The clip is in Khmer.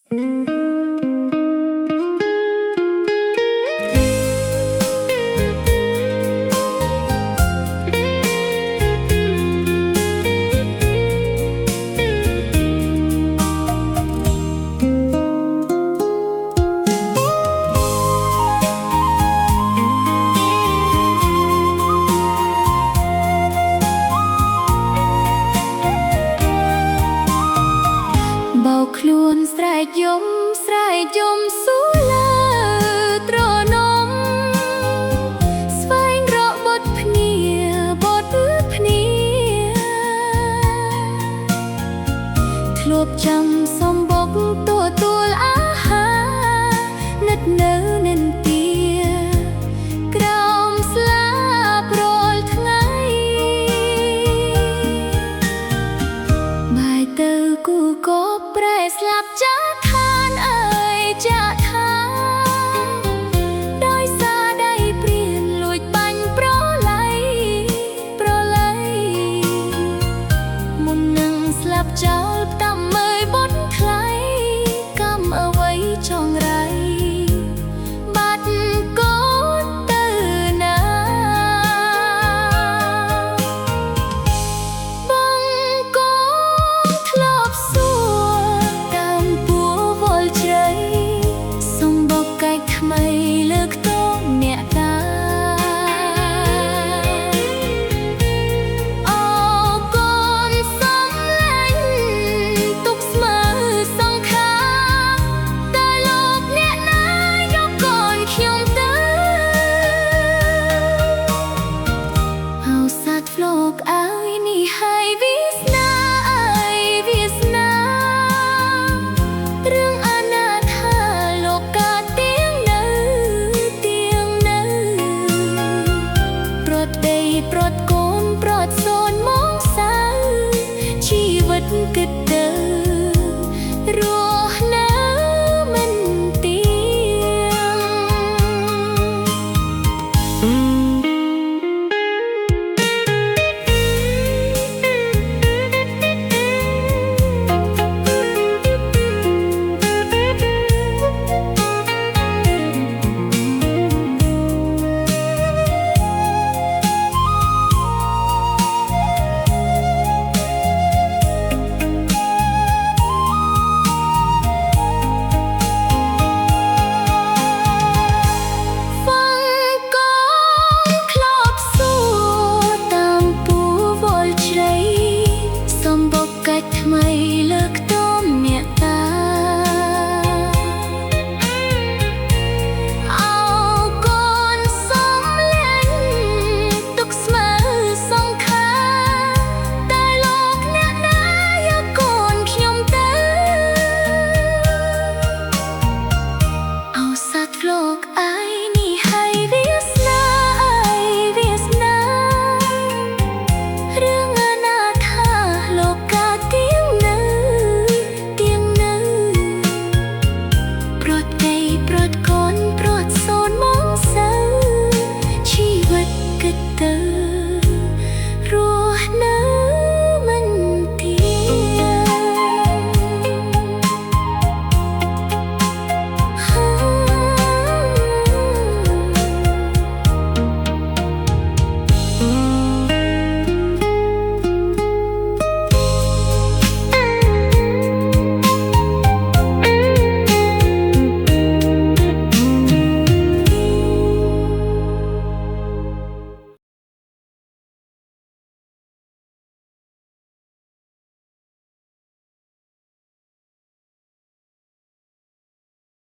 បោកខ្លួនស្រែកយំស៊ូលើត្រនំស្វែងរកបទភ្នាធ្លាប់ចាំសំបុកទទួលអាហារនិតនៅនិន្ទាក្រោមស្លាបរាល់ថ្ងៃបាយទៅគូក៏ប្រែស្លាប់ចាឋានអើយចាឋានដោយសារដៃព្រានលួចបាញ់ប្រឡ័យមុននឹងស្លាប់ចោលផ្ដាំមើលបត់ថ្លៃកម្មអ្វីចងរៃបាត់កូនទៅណាបងកូនធ្លាប់សួរតាមពួរវល់ជ្រៃសុំបកកែកថ្មីលើខ្ទមអ្នកតាលោកអើយនេះហើយវាសនារឿងអនាថាលោកកាទៀងនៅប្រត់ដីប្រត់កូនប្រត់សូនមកសៅជីវិតគិតទៅ